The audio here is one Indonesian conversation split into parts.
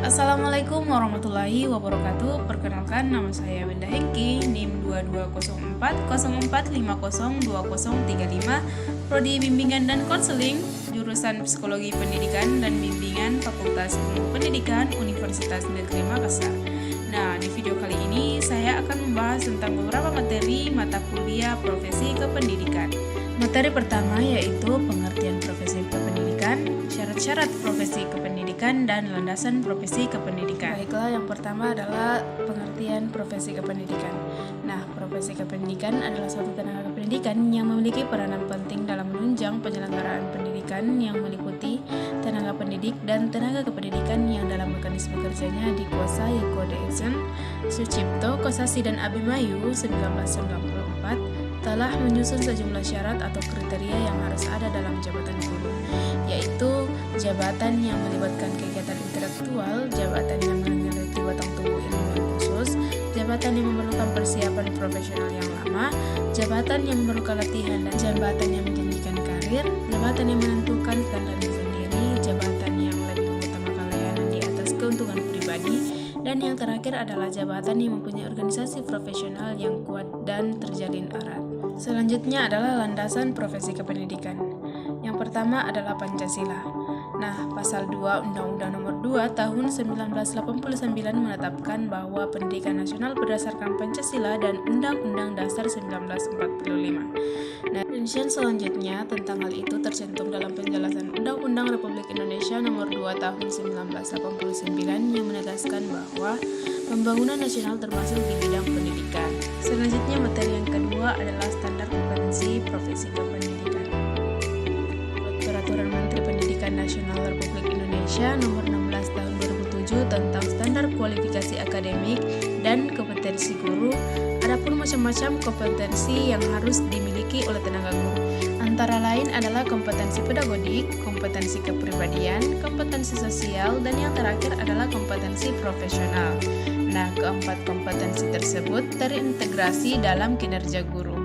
Assalamualaikum warahmatullahi wabarakatuh. Perkenalkan, nama saya Winda Hengki, NIM 2204 Prodi Bimbingan dan Konseling, jurusan Psikologi Pendidikan dan Bimbingan Fakultas Ilmu Pendidikan Universitas Negeri Makassar. Nah, di video kali ini saya akan membahas tentang beberapa materi mata kuliah profesi kependidikan. Materi pertama yaitu pengertian profesi kependidikan, syarat-syarat profesi kependidikan, dan landasan profesi kependidikan. Baiklah, yang pertama adalah pengertian profesi kependidikan. Nah, profesi kependidikan adalah suatu tenaga kependidikan yang memiliki peranan penting dalam menunjang penyelenggaraan pendidikan yang meliputi tenaga pendidik dan tenaga kependidikan yang dalam mekanisme kerjanya dikuasai Kode Eisen Sucipto Kosasi dan Abimanyu 1994 telah menyusun sejumlah syarat atau kriteria yang harus ada dalam jabatan guru, yaitu jabatan yang melibatkan kegiatan intelektual, jabatan yang memiliki batang tubuh ilmu yang khusus, jabatan yang memerlukan persiapan profesional yang lama, jabatan yang memerlukan latihan dan jabatan yang menjanjikan karir, jabatan yang menentukan standar sendiri, jabatan yang lebih mengutamakan layanan di atas keuntungan pribadi, dan yang terakhir adalah jabatan yang mempunyai organisasi profesional yang kuat dan terjalin erat. Selanjutnya adalah landasan profesi kependidikan. Yang pertama adalah Pancasila. Nah, pasal 2 Undang-Undang Nomor 2 Tahun 1989 menetapkan bahwa pendidikan nasional berdasarkan Pancasila dan Undang-Undang Dasar 1945. Nah, rincian selanjutnya tentang hal itu tercantum dalam penjelasan Undang-Undang Republik Indonesia Nomor 2 Tahun 1989 yang menegaskan bahwa pembangunan nasional termasuk di bidang pendidikan. Selanjutnya, materi yang kedua adalah standar kompetensi profesi kependidikan. Peraturan Menteri Pendidikan Nasional Republik Indonesia Nomor 16 Tahun 2007 tentang standar kualifikasi akademik dan kompetensi guru. Adapun macam-macam kompetensi yang harus dimiliki oleh tenaga guru, antara lain adalah kompetensi pedagodik, kompetensi kepribadian, kompetensi sosial, dan yang terakhir adalah kompetensi profesional. Nah, keempat kompetensi tersebut terintegrasi dalam kinerja guru.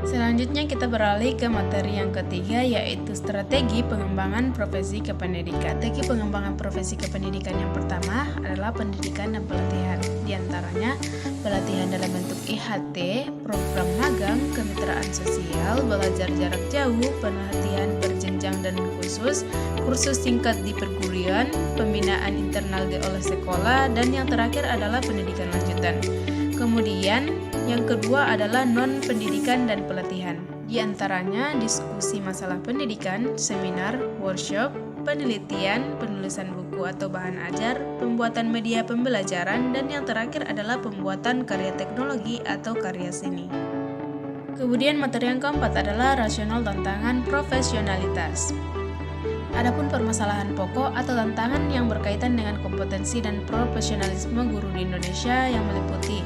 Selanjutnya kita beralih ke materi yang ketiga, yaitu strategi pengembangan profesi kependidikan. Strategi pengembangan profesi kependidikan yang pertama adalah pendidikan dan pelatihan. Di antaranya pelatihan dalam bentuk IHT, program magang, kemitraan sosial, belajar jarak jauh, pelatihan berjenjang dan khusus, kursus singkat di perguruan, pembinaan internal oleh sekolah, dan yang terakhir adalah pendidikan lanjutan. Kemudian yang kedua adalah non-pendidikan dan pelatihan. Di antaranya diskusi masalah pendidikan, seminar, workshop, penelitian, penulisan buku atau bahan ajar, pembuatan media pembelajaran, dan yang terakhir adalah pembuatan karya teknologi atau karya seni. Kemudian materi yang keempat adalah rasional tantangan profesionalitas. Adapun permasalahan pokok atau tantangan yang berkaitan dengan kompetensi dan profesionalisme guru di Indonesia yang meliputi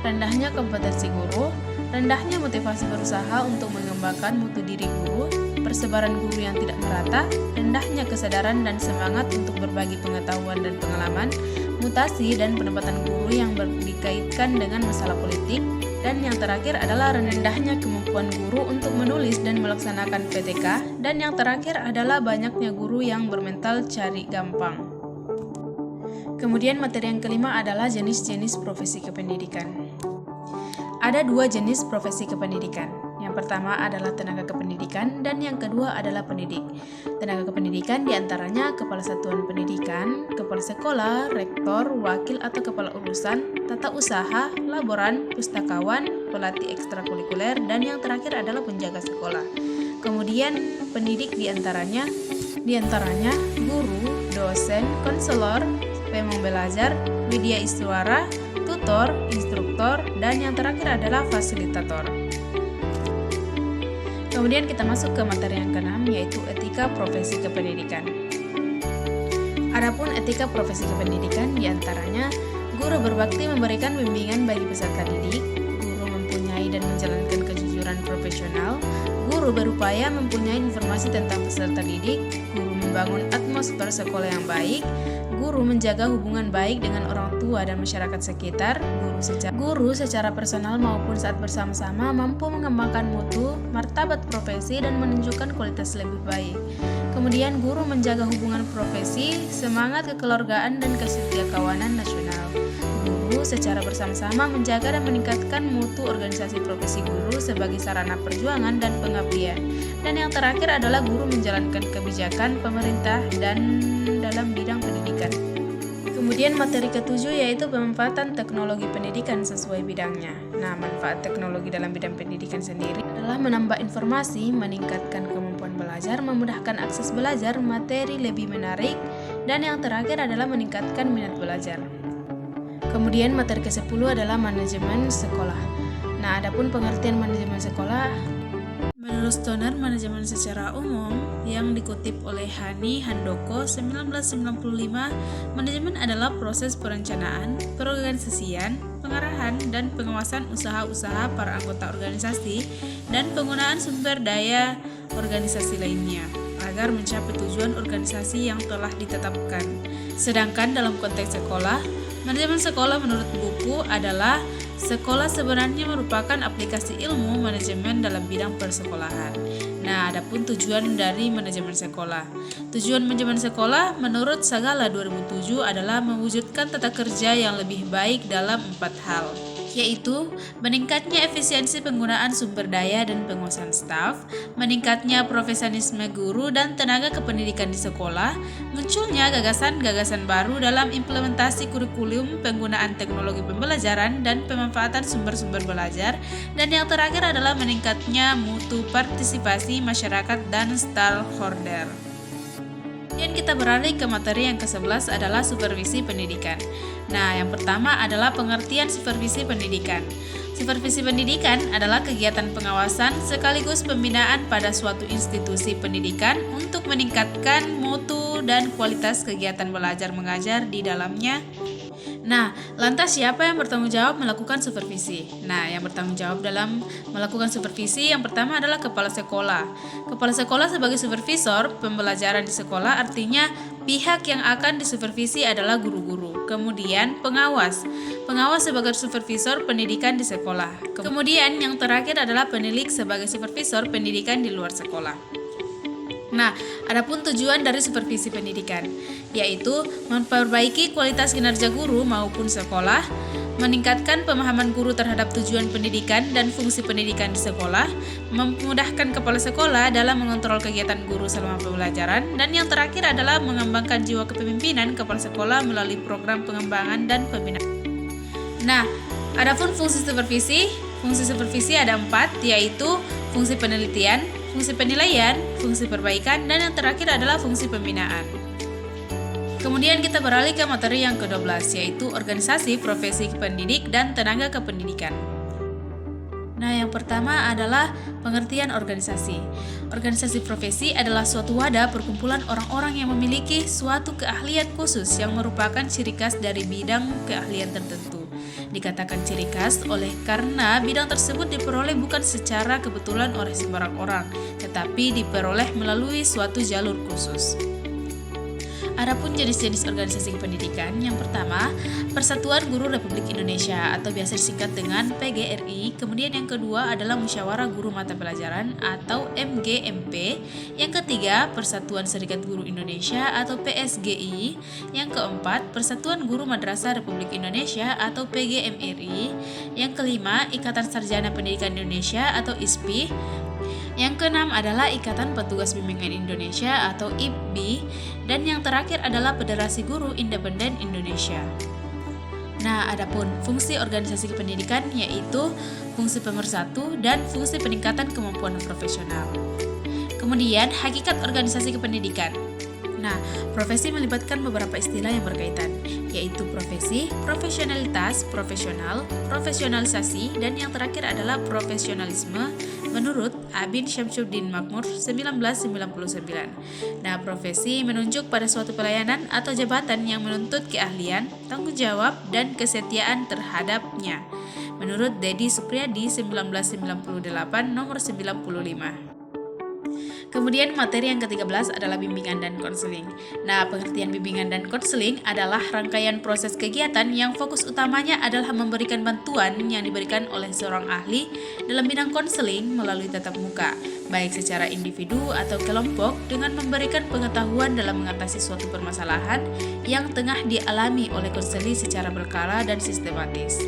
rendahnya kompetensi guru, rendahnya motivasi berusaha untuk mengembangkan mutu diri guru, persebaran guru yang tidak merata, rendahnya kesadaran dan semangat untuk berbagi pengetahuan dan pengalaman, mutasi dan penempatan guru yang dikaitkan dengan masalah politik, dan yang terakhir adalah rendahnya kemampuan guru untuk menulis dan melaksanakan PTK, dan yang terakhir adalah banyaknya guru yang bermental cari gampang. Kemudian materi yang kelima adalah jenis-jenis profesi kependidikan. Ada dua jenis profesi kependidikan. Yang pertama adalah tenaga kependidikan dan yang kedua adalah pendidik. Tenaga kependidikan diantaranya kepala satuan pendidikan, kepala sekolah, rektor, wakil atau kepala urusan, tata usaha, laboran, pustakawan, pelatih ekstrakurikuler, dan yang terakhir adalah penjaga sekolah. Kemudian pendidik diantaranya guru, dosen, konselor, pembelajar, media iswara, tutor, instruktur, dan yang terakhir adalah fasilitator. Kemudian kita masuk ke materi yang keenam, yaitu etika profesi kependidikan. Adapun etika profesi kependidikan diantaranya guru berbakti memberikan bimbingan bagi peserta didik, guru mempunyai dan menjalankan kejujuran profesional, guru berupaya mempunyai informasi tentang peserta didik, guru membangun atmosfer sekolah yang baik, guru menjaga hubungan baik dengan orang tua dan masyarakat sekitar, guru secara personal maupun saat bersama-sama mampu mengembangkan mutu, martabat profesi dan menunjukkan kualitas lebih baik. Kemudian guru menjaga hubungan profesi, semangat kekeluargaan dan kesetiakawanan nasional. Guru secara bersama-sama menjaga dan meningkatkan mutu organisasi profesi guru sebagai sarana perjuangan dan pengabdian. Dan yang terakhir adalah guru menjalankan kebijakan pemerintah dan dalam bidang pendidikan. Kemudian materi ketujuh yaitu pemanfaatan teknologi pendidikan sesuai bidangnya. Nah, manfaat teknologi dalam bidang pendidikan sendiri adalah menambah informasi, meningkatkan kemampuan belajar, memudahkan akses belajar, materi lebih menarik, dan yang terakhir adalah meningkatkan minat belajar. Kemudian materi ke-10 adalah manajemen sekolah. Nah, adapun pengertian manajemen sekolah menurut Stoner, manajemen secara umum yang dikutip oleh Hani Handoko 1995, manajemen adalah proses perencanaan, perorganisasian, pengarahan, dan pengawasan usaha-usaha para anggota organisasi dan penggunaan sumber daya organisasi lainnya agar mencapai tujuan organisasi yang telah ditetapkan. Sedangkan dalam konteks sekolah, manajemen sekolah menurut buku adalah sekolah sebenarnya merupakan aplikasi ilmu manajemen dalam bidang persekolahan. Nah, adapun tujuan dari manajemen sekolah. Tujuan manajemen sekolah menurut Sagala 2007 adalah mewujudkan tata kerja yang lebih baik dalam 4 hal, yaitu meningkatnya efisiensi penggunaan sumber daya dan penguasaan staf, meningkatnya profesionalisme guru dan tenaga kependidikan di sekolah, munculnya gagasan-gagasan baru dalam implementasi kurikulum, penggunaan teknologi pembelajaran dan pemanfaatan sumber-sumber belajar, dan yang terakhir adalah meningkatnya mutu partisipasi masyarakat dan stakeholder. Kemudian kita beralih ke materi yang ke-11 adalah supervisi pendidikan. Nah, yang pertama adalah pengertian supervisi pendidikan. Supervisi pendidikan adalah kegiatan pengawasan sekaligus pembinaan pada suatu institusi pendidikan untuk meningkatkan mutu dan kualitas kegiatan belajar mengajar di dalamnya. Nah, lantas siapa yang bertanggung jawab melakukan supervisi? Nah, yang bertanggung jawab dalam melakukan supervisi yang pertama adalah kepala sekolah. Kepala sekolah sebagai supervisor pembelajaran di sekolah, artinya pihak yang akan disupervisi adalah guru-guru. Kemudian pengawas. Pengawas sebagai supervisor pendidikan di sekolah. Kemudian yang terakhir adalah penilik sebagai supervisor pendidikan di luar sekolah. Nah, adapun tujuan dari supervisi pendidikan, yaitu memperbaiki kualitas kinerja guru maupun sekolah, meningkatkan pemahaman guru terhadap tujuan pendidikan dan fungsi pendidikan di sekolah, memudahkan kepala sekolah dalam mengontrol kegiatan guru selama pembelajaran, dan yang terakhir adalah mengembangkan jiwa kepemimpinan kepala sekolah melalui program pengembangan dan pembinaan. Nah, adapun fungsi supervisi ada 4, yaitu fungsi penelitian, fungsi penilaian, fungsi perbaikan, dan yang terakhir adalah fungsi pembinaan. Kemudian kita beralih ke materi yang ke-12, yaitu organisasi, profesi pendidik, dan tenaga kependidikan. Nah, yang pertama adalah pengertian organisasi. Organisasi profesi adalah suatu wadah perkumpulan orang-orang yang memiliki suatu keahlian khusus yang merupakan ciri khas dari bidang keahlian tertentu. Dikatakan ciri khas oleh karena bidang tersebut diperoleh bukan secara kebetulan oleh sembarang orang, tetapi diperoleh melalui suatu jalur khusus. Adapun jenis-jenis organisasi pendidikan, yang pertama, Persatuan Guru Republik Indonesia atau biasa disingkat dengan PGRI. Kemudian yang kedua adalah Musyawarah Guru Mata Pelajaran atau MGMP. Yang ketiga, Persatuan Serikat Guru Indonesia atau PSGI. Yang keempat, Persatuan Guru Madrasah Republik Indonesia atau PGMRI. Yang kelima, Ikatan Sarjana Pendidikan Indonesia atau ISPI. Yang keenam adalah Ikatan Petugas Bimbingan Indonesia atau IPBI, dan yang terakhir adalah Federasi Guru Independen Indonesia. Nah, adapun fungsi organisasi kependidikan yaitu fungsi pemersatu dan fungsi peningkatan kemampuan profesional. Kemudian, hakikat organisasi kependidikan. Nah, profesi melibatkan beberapa istilah yang berkaitan, yaitu profesi, profesionalitas, profesional, profesionalisasi, dan yang terakhir adalah profesionalisme menurut Abin Syamsuddin Makmur 1999. Nah, profesi menunjuk pada suatu pelayanan atau jabatan yang menuntut keahlian, tanggung jawab, dan kesetiaan terhadapnya. Menurut Dedi Supriyadi 1998 nomor 95. Kemudian materi yang ke-13 adalah bimbingan dan konseling. Nah, pengertian bimbingan dan konseling adalah rangkaian proses kegiatan yang fokus utamanya adalah memberikan bantuan yang diberikan oleh seorang ahli dalam bidang konseling melalui tatap muka, baik secara individu atau kelompok, dengan memberikan pengetahuan dalam mengatasi suatu permasalahan yang tengah dialami oleh konseling secara berkala dan sistematis.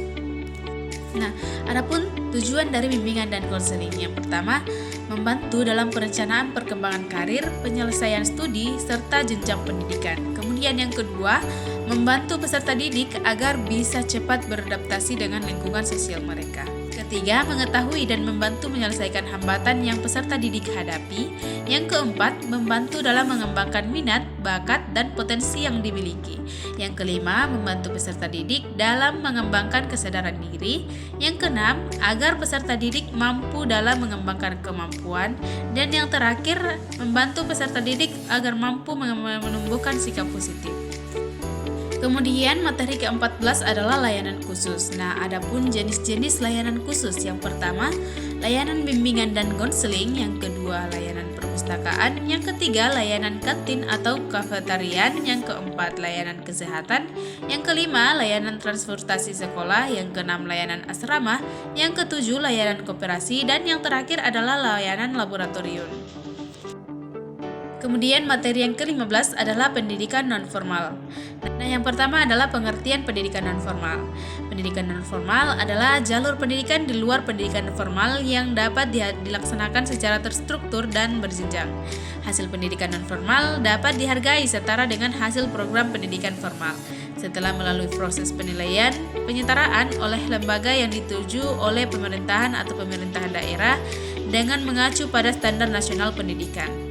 Nah, adapun tujuan dari bimbingan dan konseling yang pertama, membantu dalam perencanaan perkembangan karir, penyelesaian studi, serta jenjang pendidikan. Kemudian yang kedua, membantu peserta didik agar bisa cepat beradaptasi dengan lingkungan sosial mereka. Ketiga, mengetahui dan membantu menyelesaikan hambatan yang peserta didik hadapi. Yang keempat, membantu dalam mengembangkan minat, bakat, dan potensi yang dimiliki. Yang kelima, membantu peserta didik dalam mengembangkan kesadaran diri. Yang keenam, agar peserta didik mampu dalam mengembangkan kemampuan. Dan yang terakhir, membantu peserta didik agar mampu menumbuhkan sikap positif. Kemudian materi ke-14 adalah layanan khusus. Nah, adapun jenis-jenis layanan khusus. Yang pertama, layanan bimbingan dan konseling. Yang kedua, layanan perpustakaan. Yang ketiga, layanan kantin atau kafetarian. Yang keempat, layanan kesehatan. Yang kelima, layanan transportasi sekolah. Yang keenam, layanan asrama. Yang ketujuh, layanan koperasi. Dan yang terakhir adalah layanan laboratorium. Kemudian materi yang ke-15 adalah pendidikan non-formal. Nah, yang pertama adalah pengertian pendidikan non-formal. Pendidikan non-formal adalah jalur pendidikan di luar pendidikan formal yang dapat dilaksanakan secara terstruktur dan berjenjang. Hasil pendidikan non-formal dapat dihargai setara dengan hasil program pendidikan formal setelah melalui proses penilaian penyetaraan oleh lembaga yang dituju oleh pemerintahan atau pemerintahan daerah dengan mengacu pada standar nasional pendidikan.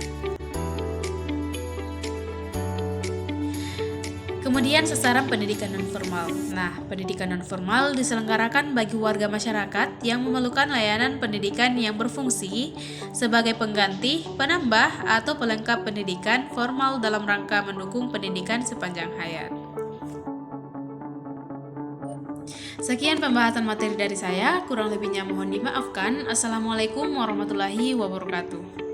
Kemudian sasaran pendidikan nonformal. Nah, pendidikan nonformal diselenggarakan bagi warga masyarakat yang memerlukan layanan pendidikan yang berfungsi sebagai pengganti, penambah, atau pelengkap pendidikan formal dalam rangka mendukung pendidikan sepanjang hayat. Sekian pembahasan materi dari saya, kurang lebihnya mohon dimaafkan. Assalamualaikum warahmatullahi wabarakatuh.